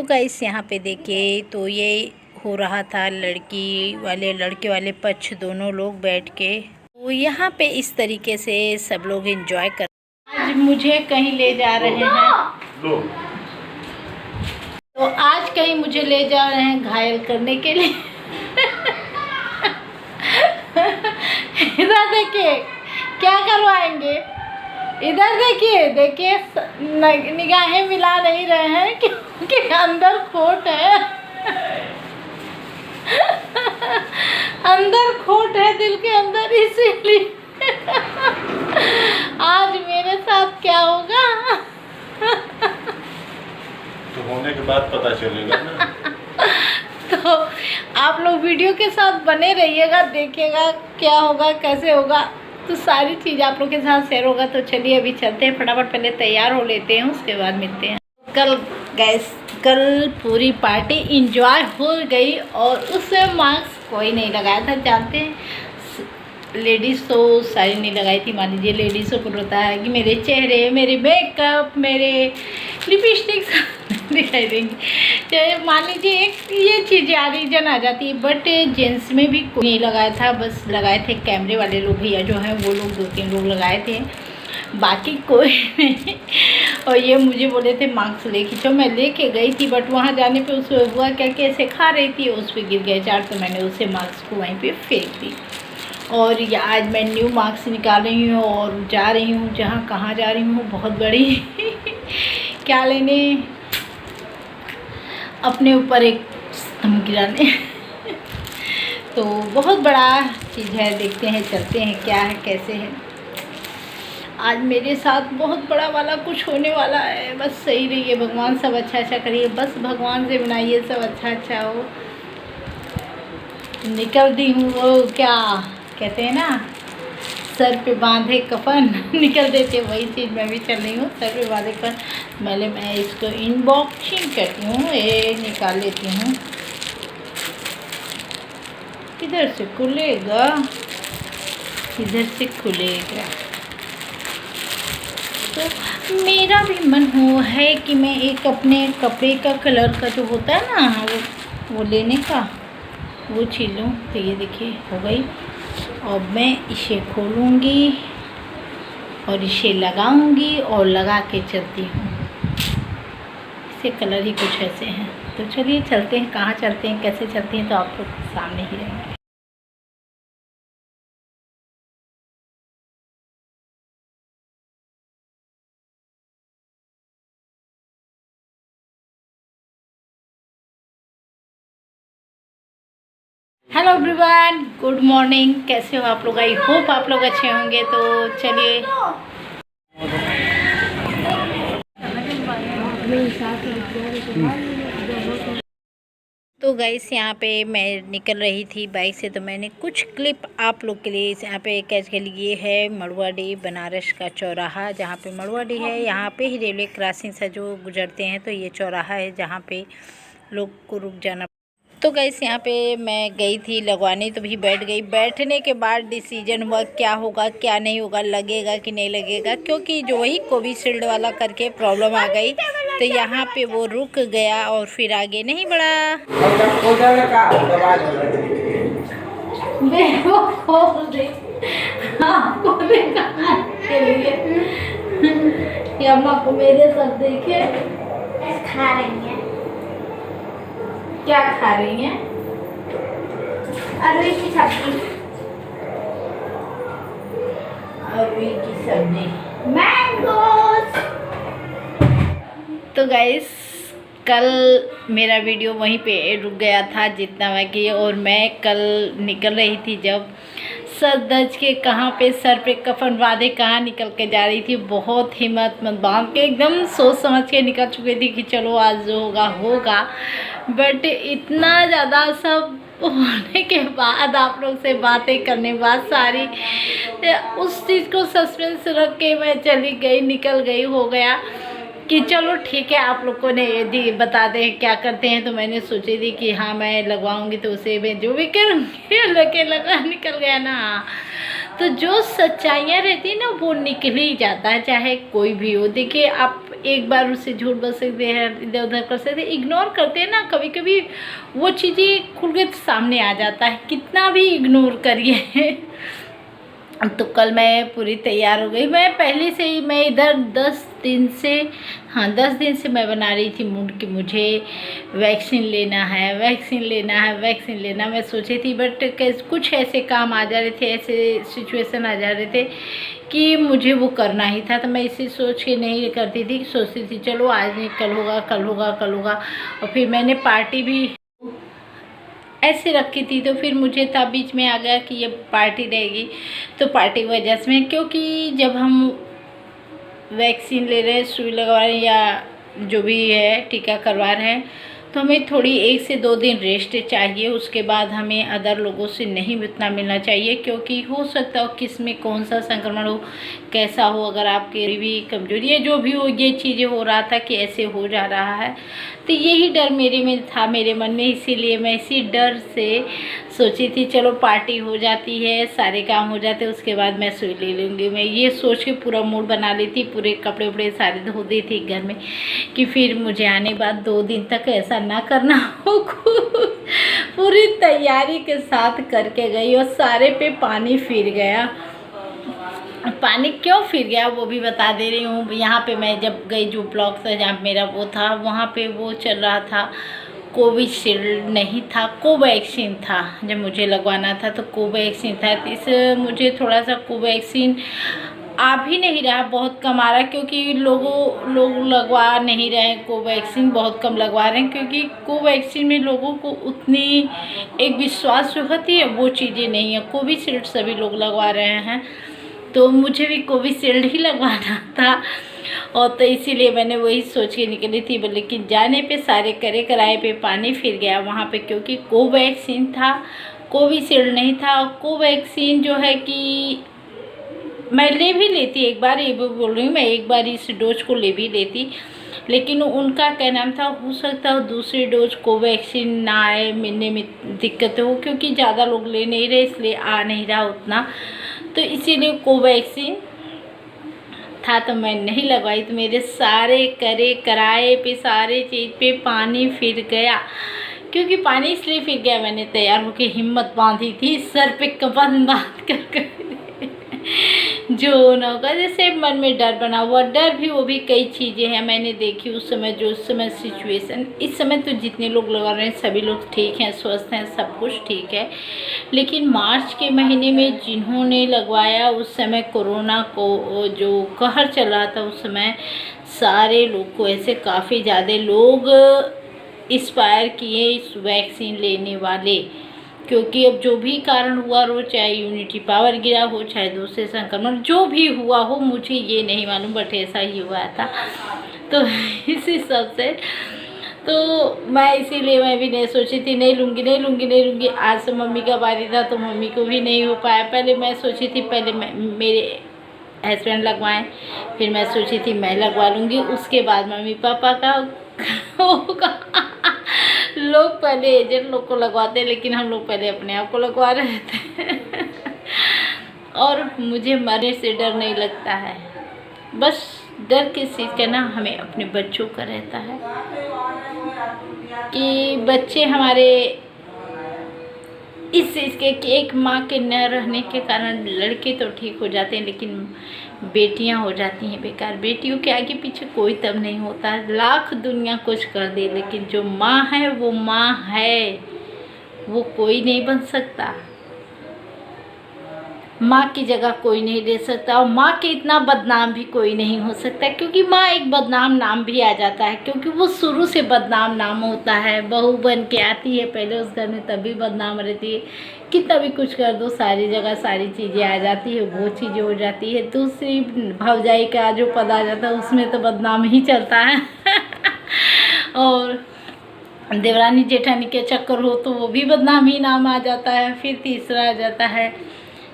Guys यहाँ पे देखिए, तो ये हो रहा था लड़के वाले पक्ष दोनों लोग बैठ के, तो यहाँ पे इस तरीके से सब लोग एंजॉय कर। आज मुझे कहीं ले जा रहे हैं, तो आज कहीं मुझे ले जा रहे हैं घायल करने के लिए। इधर देखिए क्या करवाएंगे, इधर देखिए देखिए निगाहें मिला नहीं रहे हैं क्योंकि अंदर खोट है। अंदर खोट है दिल के अंदर, इसीलिए आज मेरे साथ क्या होगा तो होने के बाद पता चलेगा ना। तो आप लोग वीडियो के साथ बने रहिएगा, देखिएगा क्या होगा कैसे होगा, तो सारी चीज़ आप लोग के साथ शेयर होगा। तो चलिए अभी चलते हैं, फटाफट पहले तैयार हो लेते हैं, उसके बाद मिलते हैं। कल पूरी पार्टी इंजॉय हो गई और उसमें मास्क कोई नहीं लगाया था। जानते हैं लेडीज़ तो सारी नहीं लगाई थी। मान लीजिए लेडीज़ों को होता है कि मेरे चेहरे, मेरे मेकअप, मेरे लिपस्टिक दिखाई देंगी, चाहे मान लीजिए एक ये चीज़ आ रीजन आ जाती है। बट जेंट्स में भी कोई नहीं लगाया था, बस लगाए थे कैमरे वाले लोग, भैया जो हैं वो लोग 2-3 लोग लगाए थे, बाकी कोई नहीं। और ये मुझे बोले थे मास्क लेके चलो, मैं लेके गई थी, बट वहाँ जाने पे उस हुआ क्या कि ऐसे खा रही थी, उस पर गिर गए 4, तो मैंने उसे मास्क को वहीं पे फेंक दी। और ये आज मैं न्यू मास्क निकाल रही हूँ और जा रही हूँ जहाँ, कहाँ जा रही हूँ, बहुत बड़ी क्या लेने, अपने ऊपर एक स्तंभ गिराने। तो बहुत बड़ा चीज़ है, देखते हैं चलते हैं क्या है कैसे है। आज मेरे साथ बहुत बड़ा वाला कुछ होने वाला है, बस सही रहिए, भगवान सब अच्छा अच्छा करिए, बस भगवान से बनाइए सब अच्छा अच्छा हो। निकल दी हूँ, वो क्या कहते हैं ना, सर पे बांधे कफन निकल देते, वही चीज़ मैं भी चल रही हूँ, सर पे बांधे कफन। पहले मैं इसको अनबॉक्सिंग करती हूँ, ये निकाल लेती हूँ। इधर से खुलेगा, इधर से खुलेगा। तो मेरा भी मन है कि मैं एक अपने कपड़े का कलर का जो होता है ना वो लेने का, वो छीलूँ। तो ये देखिए हो गई। और मैं इसे खोलूँगी और इसे लगाऊँगी और लगा के चलती हूँ। इसके कलर ही कुछ ऐसे हैं। तो चलिए चलते हैं, कहाँ चलते हैं कैसे चलते हैं, तो आप लोग सामने ही रहेंगे। हेलो एवरीवन, गुड मॉर्निंग, कैसे हो आप लोग? आई होप आप लोग अच्छे होंगे। तो चलिए तो गाइस यहाँ पे मैं निकल रही थी बाइक से, तो मैंने कुछ क्लिप आप लोग के लिए यहाँ पे कैच के लिए है। मड़ुआडीह बनारस का चौराहा, जहाँ पे मड़ुआडीह है, यहाँ पे ही रेलवे क्रॉसिंग से जो गुजरते हैं, तो ये चौराहा है जहाँ पे लोग को रुक जाना। तो गाइस यहाँ पे मैं गई थी लगवाने, तो भी बैठ गई। बैठने के बाद डिसीजन हुआ क्या होगा क्या नहीं होगा, लगेगा कि नहीं लगेगा, क्योंकि जो वही कोविशील्ड वाला करके प्रॉब्लम आ गई, तो यहाँ पे वो रुक गया और फिर आगे नहीं बढ़ा। अम्मा को मेरे सब देखे खा रही है। क्या खा रही हैं? अरवी की सब्जी। अरवी की सब्जी, मैंगोस। तो गाइस कल मेरा वीडियो वहीं पे रुक गया था जितना बाकी, और मैं कल निकल रही थी जब सर दर्ज के कहाँ पे सर पे कफन बांधे कहाँ निकल के जा रही थी। बहुत हिम्मत मत बांध के एकदम सोच समझ के निकल चुकी थी कि चलो आज जो होगा होगा। बट इतना ज़्यादा सब होने के बाद, आप लोग से बातें करने के बाद, सारी उस चीज़ को सस्पेंस रख के मैं चली गई, निकल गई, हो गया कि चलो ठीक है आप लोग को ने बता दें क्या करते हैं। तो मैंने सोची थी कि हाँ मैं लगवाऊंगी, तो उसे मैं जो भी करूँगी लगे लगा निकल गया ना। तो जो सच्चाइयाँ रहती है ना वो निकल ही जाता है, चाहे कोई भी हो। देखिए आप एक बार उससे झूठ बोल सकते हैं, इधर उधर कर सकते हैं, इग्नोर करते हैं ना, कभी कभी वो चीज़ें खुल के सामने आ जाता है, कितना भी इग्नोर करिए। तो कल मैं पूरी तैयार हो गई। मैं पहले से ही मैं इधर 10 दिन से, हाँ 10 दिन से मैं बना रही थी मूड कि मुझे वैक्सीन लेना है, वैक्सीन लेना है, वैक्सीन लेना। मैं सोची थी बट कुछ ऐसे काम आ जा रहे थे, ऐसे सिचुएशन आ जा रहे थे कि मुझे वो करना ही था। तो मैं इसी सोच के नहीं करती थी, सोचती थी चलो आज नहीं कल होगा, कल होगा, कल होगा। और फिर मैंने पार्टी भी ऐसे रखी थी, तो फिर मुझे था बीच में आ गया कि ये पार्टी रहेगी। तो पार्टी की वजह से मैं, क्योंकि जब हम वैक्सीन ले रहे हैं, सुई लगवा रहे हैं या जो भी है टीका करवा रहे हैं, तो हमें थोड़ी 1 से 2 दिन रेस्ट चाहिए। उसके बाद हमें अदर लोगों से नहीं उतना मिलना चाहिए, क्योंकि हो सकता हो किस में कौन सा संक्रमण हो, कैसा हो, अगर आपके भी कमजोरी है जो भी हो, ये चीज़ें हो रहा था कि ऐसे हो जा रहा है। तो यही डर मेरे में था, मेरे मन में, इसीलिए मैं इसी डर से सोची थी चलो पार्टी हो जाती है, सारे काम हो जाते हैं, उसके बाद मैं सुई ले लूँगी। मैं ये सोच के पूरा मूड बना ली थी, पूरे कपड़े उपड़े सारे धो दी थी घर में कि फिर मुझे आने के बाद 2 दिन तक ऐसा ना करना हो। पूरी तैयारी के साथ करके गई और सारे पे पानी फिर गया। पानी क्यों फिर गया वो भी बता दे रही हूँ। यहाँ पे मैं जब गई, जो ब्लॉक था जहाँ मेरा वो था, वहाँ पे वो चल रहा था, कोविशील्ड नहीं था, कोवैक्सीन था। जब मुझे लगवाना था तो कोवैक्सीन था। तो इस मुझे थोड़ा सा कोवैक्सीन आ भी नहीं रहा, बहुत कम आ रहा, क्योंकि लोग लगवा नहीं रहे हैं, कोवैक्सीन बहुत कम लगवा रहे हैं, क्योंकि कोवैक्सीन में लोगों को उतनी एक विश्वास जो होती है वो चीज़ें नहीं है। कोविशील्ड सभी लोग लगवा रहे हैं, तो मुझे भी कोविशील्ड ही लगवाना था। और तो इसीलिए मैंने वही सोच के निकली थी, लेकिन जाने पे सारे करे कराए पे पानी फिर गया वहाँ पे, क्योंकि कोवैक्सीन था, कोविशील्ड नहीं था। कोवैक्सीन जो है कि मैं ले भी लेती एक बार, ये भी बोल रही हूँ, मैं एक बार इस डोज को ले भी लेती, लेकिन उनका क्या नाम था, हो सकता है दूसरी डोज कोवैक्सीन ना आए, मिलने में दिक्कत हो, क्योंकि ज़्यादा लोग ले नहीं रहे इसलिए आ नहीं रहा उतना। तो इसीलिए कोवैक्सीन था तो मैं नहीं लगवाई। तो मेरे सारे करे कराए पे, सारे चीज़ पे पानी फिर गया। क्योंकि पानी इसलिए फिर गया, मैंने तैयार होकर हिम्मत बांधी थी, सर पे कफन बांध कर जो न होगा, जैसे मन में डर बना हुआ, डर भी वो भी कई चीज़ें हैं मैंने देखी उस समय, जो उस समय सिचुएशन। इस समय तो जितने लोग लगा रहे हैं सभी लोग ठीक हैं, स्वस्थ हैं, सब कुछ ठीक है। लेकिन मार्च के महीने में जिन्होंने लगवाया, उस समय कोरोना को जो कहर चल रहा था, उस समय सारे लोग को ऐसे काफ़ी ज़्यादा लोग इंस्पायर किए इस वैक्सीन लेने वाले, क्योंकि अब जो भी कारण हुआ हो, चाहे इम्यूनिटी पावर गिरा हो, चाहे दूसरे संक्रमण जो भी हुआ हो, मुझे ये नहीं मालूम, बट ऐसा ही हुआ था। तो इसी सब से तो मैं इसीलिए मैं भी नहीं सोची थी, नहीं लूँगी। आज से मम्मी का बारी था तो मम्मी को भी नहीं हो पाया। पहले मैं सोची थी, पहले मेरे हस्बैंड लगवाएं, फिर मैं सोची थी मैं लगवा लूँगी, उसके बाद मम्मी पापा का होगा। लोग पहले एजेंट लोग को लगवाते, लेकिन हम लोग पहले अपने आप को लगवा रहे थे। और मुझे मरने से डर नहीं लगता है, बस डर किस चीज़ का ना, हमें अपने बच्चों का रहता है कि बच्चे हमारे इस चीज़ के कि एक माँ के न रहने के कारण लड़के तो ठीक हो जाते हैं, लेकिन बेटियां हो जाती हैं बेकार। बेटियों के आगे पीछे कोई तब नहीं होता, लाख दुनिया कुछ कर दे, लेकिन जो माँ है वो माँ है, वो कोई नहीं बन सकता। माँ की जगह कोई नहीं ले सकता, और माँ के इतना बदनाम भी कोई नहीं हो सकता, क्योंकि माँ एक बदनाम नाम भी आ जाता है, क्योंकि वो शुरू से बदनाम नाम होता है। बहू बन के आती है पहले उस घर में, तभी बदनाम रहती है, कितना भी कुछ कर दो सारी जगह सारी चीज़ें आ जाती है, वो चीज़ें हो जाती है। दूसरी भौजाई का जो पद आ जाता है उसमें तो बदनाम ही चलता है। और देवरानी जेठानी के चक्कर हो तो वो भी बदनाम ही नाम आ जाता है। फिर तीसरा आ जाता है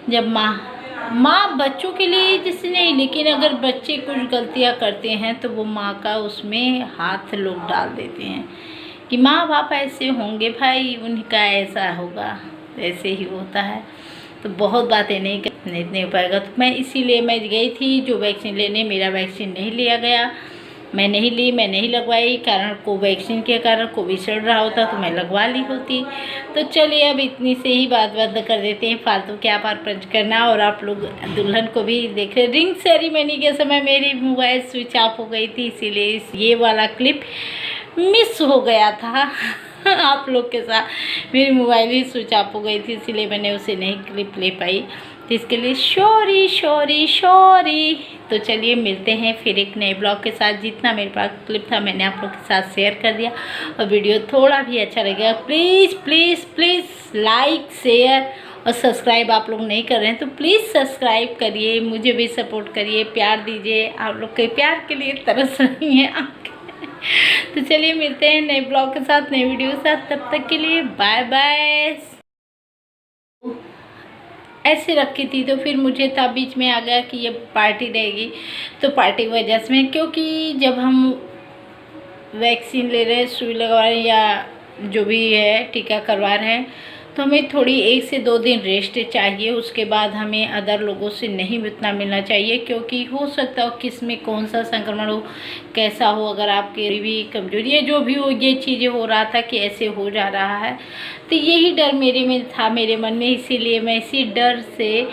जब माँ बच्चों के लिए जैसे नहीं, लेकिन अगर बच्चे कुछ गलतियाँ करते हैं तो वो माँ का उसमें हाथ लोग डाल देते हैं कि माँ बाप ऐसे होंगे भाई, उनका ऐसा होगा, ऐसे ही होता है। तो बहुत बातें नहीं हो पाएगा। तो मैं इसीलिए मैं गई थी जो वैक्सीन लेने, मेरा वैक्सीन नहीं लिया गया। मैं नहीं ली, मैं नहीं लगवाई, कारण कोवैक्सीन के कारण कोविशील्ड रहा होता तो मैं लगवा ली होती। तो चलिए अब इतनी से ही बात बंद कर देते हैं, फालतू क्या परपंच करना। और आप लोग दुल्हन को भी देख रहे, रिंग सेरेमनी के समय मेरी मोबाइल स्विच ऑफ हो गई थी, इसीलिए ये वाला क्लिप मिस हो गया था आप लोग के साथ। मेरी मोबाइल ही स्विच ऑफ हो गई थी, इसीलिए मैंने उसे नहीं क्लिप ले पाई, तो इसके लिए सॉरी सॉरी सॉरी। तो चलिए मिलते हैं फिर एक नए ब्लॉग के साथ। जितना मेरे पास क्लिप था मैंने आप लोग के साथ शेयर कर दिया, और वीडियो थोड़ा भी अच्छा लगेगा please please please like share और सब्सक्राइब आप लोग नहीं कर रहे हैं तो प्लीज़ सब्सक्राइब करिए, मुझे भी सपोर्ट करिए, प्यार दीजिए। आप लोग के प्यार के लिए तरस रही हैं तो चलिए मिलते हैं नए ब्लॉग के साथ, नए वीडियो के साथ। तब तक के लिए बाय बाय। ऐसे रखी थी तो फिर मुझे था बीच में आ गया कि ये पार्टी रहेगी, तो पार्टी की वजह से, क्योंकि जब हम वैक्सीन ले रहे हैं, सुई लगवा रहे हैं या जो भी है टीका करवा रहे हैं, तो हमें थोड़ी 1 से 2 दिन रेस्ट चाहिए। उसके बाद हमें अदर लोगों से नहीं उतना मिलना चाहिए, क्योंकि हो सकता हो किस में कौन सा संक्रमण हो, कैसा हो। अगर आपके भी कमजोरी है जो भी हो, ये चीज़ें हो रहा था कि ऐसे हो जा रहा है, तो यही डर मेरे में था, मेरे मन में। इसीलिए मैं इसी डर से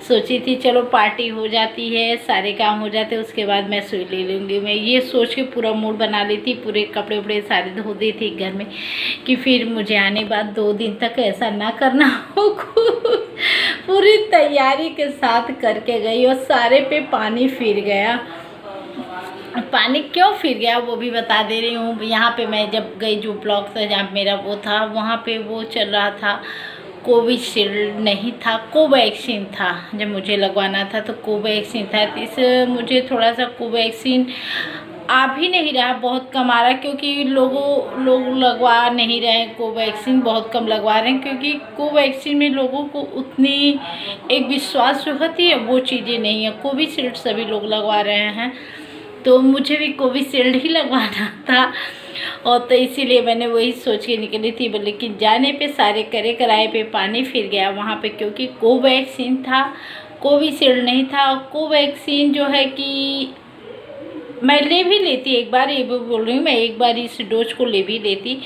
सोची थी चलो पार्टी हो जाती है, सारे काम हो जाते, उसके बाद मैं सुई ले लूँगी। मैं ये सोच के पूरा मूड बना ली थी, पूरे कपड़े उपड़े सारे धो दी थी घर में, कि फिर मुझे आने बाद 2 दिन तक ऐसा ना करना हो। पूरी तैयारी के साथ करके गई और सारे पे पानी फिर गया। पानी क्यों फिर गया वो भी बता दे रही हूँ। यहाँ पे मैं जब गई, जो ब्लॉक था जहाँ मेरा वो था, वहाँ पे वो चल रहा था, कोविशील्ड नहीं था, कोवैक्सीन था। जब मुझे लगवाना था तो कोवैक्सीन था, तो इस मुझे थोड़ा सा कोवैक्सीन आ भी नहीं रहा, बहुत कम आ रहा है, क्योंकि लोग लगवा नहीं रहे हैं। कोवैक्सीन बहुत कम लगवा रहे हैं, क्योंकि कोवैक्सीन में लोगों को उतनी एक विश्वास जो होती है वो चीज़ें नहीं है। कोविशील्ड सभी लोग लगवा रहे हैं, तो मुझे भी कोविशील्ड ही लगवाना था, और तो इसीलिए मैंने वही सोच के निकली थी। लेकिन जाने पे सारे करे कराए पे पानी फिर गया वहाँ पे, क्योंकि कोवैक्सीन था, कोविशील्ड नहीं था। कोवैक्सीन जो है कि मैं ले भी लेती एक बार, ये भी बोल रही हूँ, मैं एक बार इस डोज को ले भी लेती,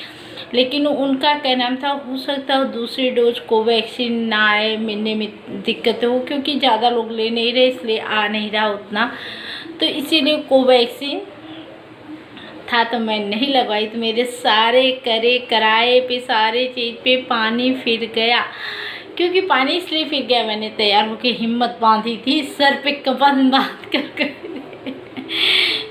लेकिन उनका क्या नाम था, हो सकता है दूसरी डोज कोवैक्सीन ना आए, मिलने में दिक्कत हो, क्योंकि ज़्यादा लोग ले नहीं रहे इसलिए आ नहीं रहा उतना, तो इसीलिए कोवैक्सीन था तो मैं नहीं लगवाई। तो मेरे सारे करे कराए पे, सारे चीज़ पे पानी फिर गया। क्योंकि पानी इसलिए फिर गया, मैंने तैयार होकर हिम्मत बांधी थी, सर पे कफन बांध कर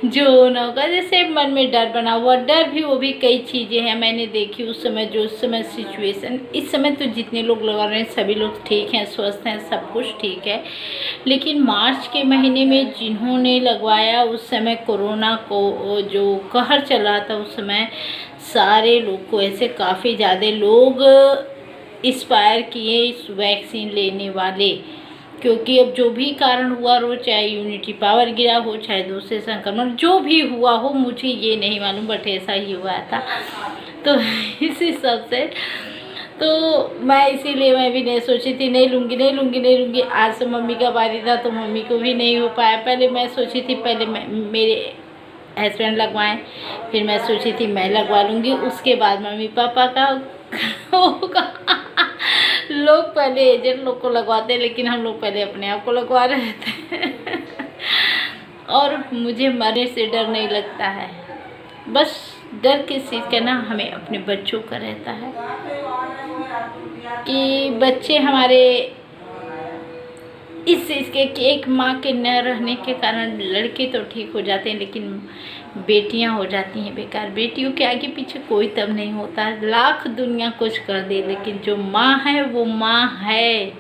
जो न होगा, जैसे मन में डर बना हुआ, डर भी वो भी कई चीज़ें हैं मैंने देखी उस समय, जो उस समय सिचुएशन। इस समय तो जितने लोग लगा रहे हैं सभी लोग ठीक हैं, स्वस्थ हैं, सब कुछ ठीक है। लेकिन मार्च के महीने में जिन्होंने लगवाया, उस समय कोरोना को जो कहर चल रहा था, उस समय सारे लोग को ऐसे काफ़ी ज़्यादा लोग इंस्पायर किए इस वैक्सीन लेने वाले, क्योंकि अब जो भी कारण हुआ हो, चाहे इम्यूनिटी पावर गिरा हो, चाहे दूसरे संक्रमण जो भी हुआ हो, मुझे ये नहीं मालूम, बट ऐसा ही हुआ था। तो इसी सब से तो मैं इसीलिए मैं भी नहीं सोची थी, नहीं लूँगी। आज से मम्मी का बारी था तो मम्मी को भी नहीं हो पाया। पहले मैं सोची थी, पहले मेरे हस्बैंड लगवाएं, फिर मैं सोची थी मैं लगवा लूँगी, उसके बाद मम्मी पापा का होगा। लोग पहले एजेंट लोग को लगवाते, लेकिन हम लोग पहले अपने आप को लगवा रहे थे। और मुझे मरने से डर नहीं लगता है, बस डर किस चीज़ का ना, हमें अपने बच्चों का रहता है कि बच्चे हमारे इस चीज़ के कि एक माँ के न रहने के कारण लड़के तो ठीक हो जाते हैं, लेकिन बेटियां हो जाती हैं बेकार। बेटियों के आगे पीछे कोई तब नहीं होता, लाख दुनिया कुछ कर दे, लेकिन जो माँ है वो माँ है,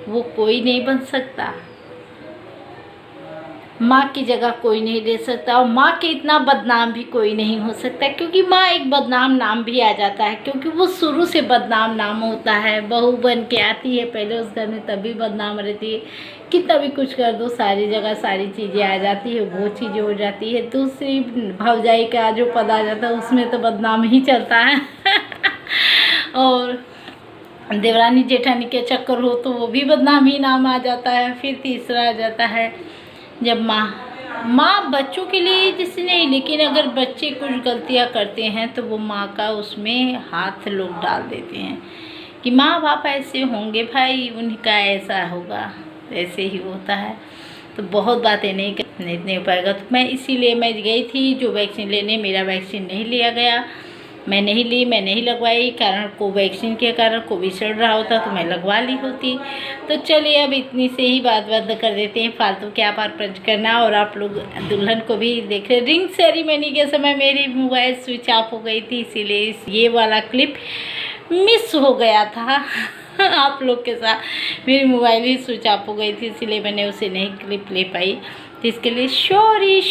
वो कोई नहीं बन सकता। माँ की जगह कोई नहीं ले सकता, और माँ के इतना बदनाम भी कोई नहीं हो सकता, क्योंकि माँ एक बदनाम नाम भी आ जाता है, क्योंकि वो शुरू से बदनाम नाम होता है। बहू बन के आती है पहले उस घर में, तभी बदनाम रहती है, कितना भी कुछ कर दो सारी जगह सारी चीज़ें आ जाती है, वो चीज़ें हो जाती है। दूसरी भौजाई का जो पद आ जाता है उसमें तो बदनाम ही चलता है। और देवरानी जेठानी के चक्कर हो तो वो भी बदनाम ही नाम आ जाता है। फिर तीसरा आ जाता है जब माँ माँ बच्चों के लिए जैसे नहीं, लेकिन अगर बच्चे कुछ गलतियाँ करते हैं तो वो माँ का उसमें हाथ लोग डाल देते हैं कि माँ बाप ऐसे होंगे भाई, उनका ऐसा होगा, ऐसे ही होता है। तो बहुत बातें नहीं हो पाएगा। तो मैं इसीलिए मैं गई थी जो वैक्सीन लेने, मेरा वैक्सीन नहीं लिया गया, मैं नहीं ली, मैं नहीं लगवाई, कारण कोवैक्सीन के कारण कोविड चल रहा होता तो मैं लगवा ली होती। तो चलिए अब इतनी से ही बात बंद कर देते हैं, फालतू क्या परपंच करना। और आप लोग दुल्हन को भी देख रहे, रिंग सेरेमनी के समय मेरी मोबाइल स्विच ऑफ हो गई थी, इसीलिए ये वाला क्लिप मिस हो गया था आप लोग के साथ। मेरी मोबाइल ही स्विच ऑफ हो गई थी, इसीलिए मैंने उसे नहीं क्लिप ले पाई, तो इसके लिए सॉरी।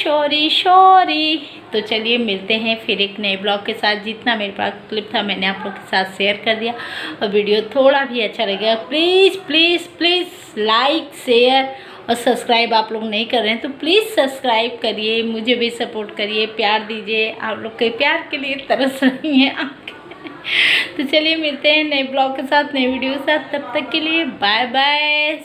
तो चलिए मिलते हैं फिर एक नए ब्लॉग के साथ। जितना मेरे पास क्लिप था मैंने आप लोग के साथ शेयर कर दिया, और वीडियो थोड़ा भी अच्छा लगेगा प्लीज़ लाइक शेयर और सब्सक्राइब आप लोग नहीं कर रहे हैं तो प्लीज़ सब्सक्राइब करिए, मुझे भी सपोर्ट करिए, प्यार दीजिए। आप लोग के प्यार के लिए तरस रही हैं तो चलिए मिलते हैं नए ब्लॉग के साथ, नए वीडियो के साथ। तब तक के लिए बाय बाय।